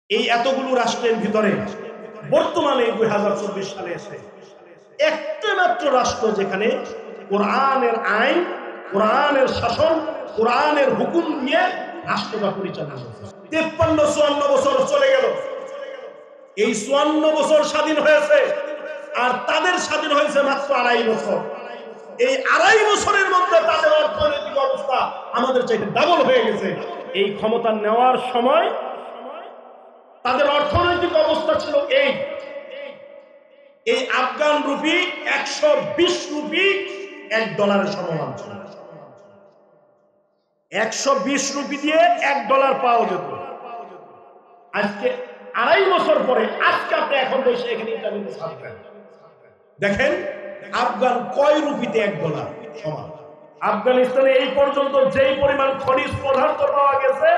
এই এতগুলো রাষ্ট্রের ভিতরে বর্তমানে 2024 সালে এসে একটা মাত্র রাষ্ট্র যেখানে কোরআনের আইন, কোরআনের শাসন, কোরআনের হুকুম দিয়ে রাষ্ট্রটা পরিচালনা করছে। 53-54 বছর চলে গেল। এই 54 বছর স্বাধীন হয়েছে, আর তাদের স্বাধীন হয়েছে মাত্র 2.5 বছর। এই 2.5 বছরের মধ্যে তাদের অর্থনৈতিক অবস্থা আমাদের চাইতে ডাবল হয়ে গেছে। এই ক্ষমতা নেওয়ার সময় তাদের অর্থনৈতিক অবস্থা ছিল এই আফগান রুপি 120 রুপি $1 সমান ছিল। 120 রুপি দিয়ে $1 পাওয়া যেত। আজকে 2.5 বছর পরে আজকে আপনি এখন বসে এখানে ইন্টারনেটে ছাড়বেন, দেখেন আফগান কয় রুপিতে $1 সমান। আফগানিস্তানে এই পর্যন্ত যেই পরিমাণ খনিজ পদার্থ পাওয়া গেছে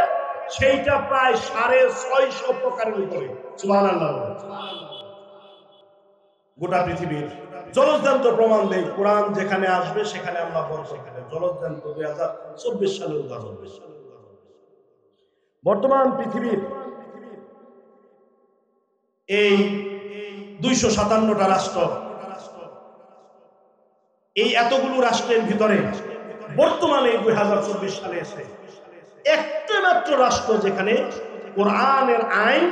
সেইটা প্রায় 650 প্রকারের উপরে। সুবহানাল্লাহ। গোটা পৃথিবীর জলজ্যান্ত প্রমাণ দেয়, কোরআন যেখানে আসবে সেখানে আল্লাহ বরকত দেন। জলজ্যান্ত 2024 সালের উদাহরণ। বর্তমান পৃথিবীর এই 257টা রাষ্ট্র, এই এতগুলো রাষ্ট্রের ভিতরে বর্তমানে 2024 সালে এসে একটা মাত্র রাষ্ট্র যেখানে কোরআনের আইন,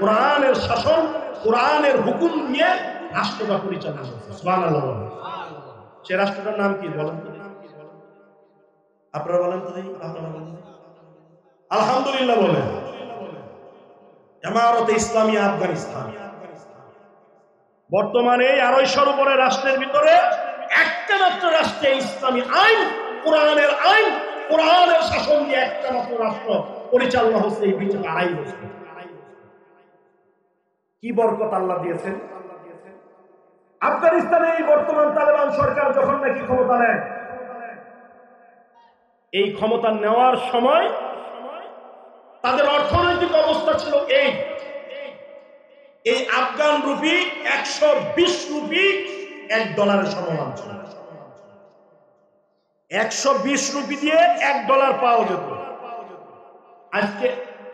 কোরআনের শাসন, কোরআনের হুকুম দিয়ে রাষ্ট্রটা পরিচালনা করছে। সুবহানাল্লাহ। সে রাষ্ট্রটার নাম কি বলেন তো? আপনারা বলেন তো? আলহামদুলিল্লাহ বলেন। জামায়াতে ইসলামী আফগানিস্তান। বর্তমানে 250-এর উপরে রাষ্ট্রের ভিতরে একটা মাত্র রাষ্ট্রে ইসলামী আইন, কোরআনের শাসন দিয়ে একটা মাত্র রাষ্ট্র পরিচালনা হচ্ছে এই 2.5 বছর। কি বরকত আল্লাহ দিয়েছেন। আফগানিস্তানে এই বর্তমান তালেবান সরকার যখন নাকি ক্ষমতা নেয়, এই ক্ষমতা নেওয়ার সময় তাদের অর্থনৈতিক অবস্থা ছিল এই আফগান রুপি 120 রুপি $1 সমান ছিল। 120 রুপি দিয়ে $1 পাওয়া যেত। আজকে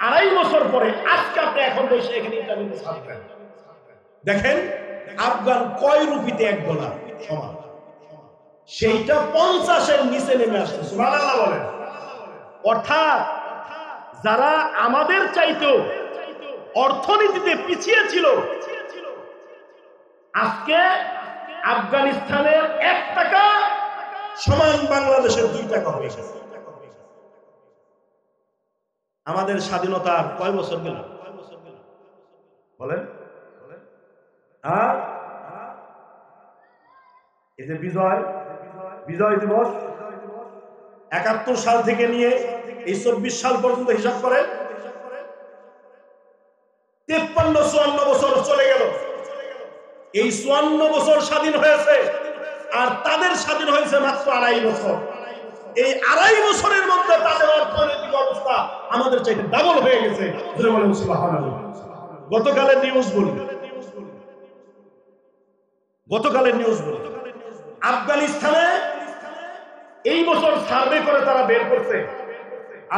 2.5 বছর পরে আজকে আপনি এখন বসে এখানে ইন্টারনেটে ছাড়বেন, দেখেন আফগান কয় রুপিতে $1 সমান। সেইটা 50-এর নিচে নেমে আসছে। সুবহানাল্লাহ বলেন। অর্থাৎ যারা আমাদের চাইতেও অর্থনীতিতে পিছিয়ে ছিল, আজকে আফগানিস্তানের 1 টাকা সমান বাংলাদেশের 2 টাকা হয়ে গেছে। আমাদের স্বাধীনতার কয় বছর গেল বলেন? এই যে বিজয় দিবস 71 সাল থেকে নিয়ে এই 24 সাল পর্যন্ত হিসাব করেন, 53-54 বছর চলে গেল। এই 54 বছর স্বাধীন হয়েছে, আর তাদের স্বাধীন হয়েছে মাত্র 2.5 বছর। এই 2.5 বছরের মধ্যে তাদের অর্থনৈতিক অবস্থা আমাদের চাইতে ডাবল হয়ে গেছে। গতকালের নিউজ বলি, আফগানিস্তানে এই বছর সার্ভে করে তারা বের করছে,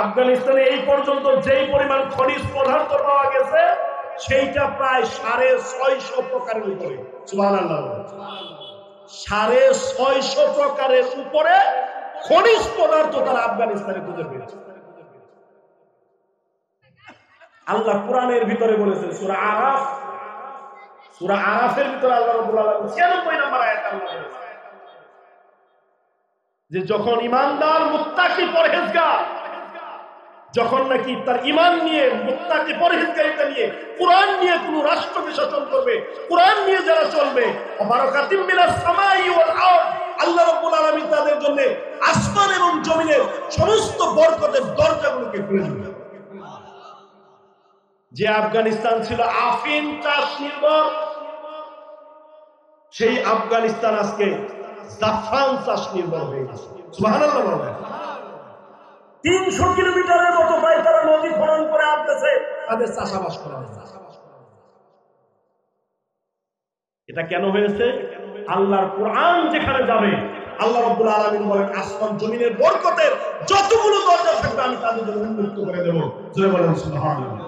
আফগানিস্তানে এই পর্যন্ত যেই পরিমাণ খনিজ পদার্থ পাওয়া গেছে সেইটা প্রায় 650 প্রকারের উপরে। সুবহানাল্লাহ। 650 প্রকারের উপরে খনিজ পদার্থ তারা আফগানিস্তানে খুঁজে পেয়েছে। আল্লাহ কোরআনের ভিতরে বলেছেন, সূরা আরাফের ভিতরে আল্লাহ রাব্বুল আলামিন 96 নম্বর আয়াতে আল্লাহ বলেছেন যে যখন ঈমানদার মুত্তাকি পরহেজগার, যখন নাকি তার ঈমান নিয়ে মুত্তাকি পরহেজগারিতা নিয়ে কোরআন নিয়ে কোন রাষ্ট্রকে শাসন করবে, কোরআন নিয়ে যারা চলবে, বারাকাতিম মিনাস সামাই ওয়াল আরদ, আল্লাহ রাব্বুল আলামিন তাদের জন্য আসমান এবং জমিনের সমস্ত বরকতের দরজাগুলোকে খুলে দিবেন। যে আফগানিস্তান ছিল আফিন চাষ নির্ভর, সেই আফগানিস্তান আজকে জাফরান চাষ নির্ভর হয়ে গেছে। সুবহানাল্লাহ বলেন। 300 কিলোমিটারের মতো প্রায় তারা নদী খনন করে আনতেছে তাদের চাষাবাস করা হয়েছে। এটা কেন হয়েছে? আল্লাহর কোরআন যেখানে যাবে আল্লাহ রাব্বুল আলামিন বলেন আসমান জমিনের বরকতের যতগুলো দরজা থাকবে আমি তাদের জন্য উন্মুক্ত করে দেব। জয় বলেন সুবহানাল্লাহ।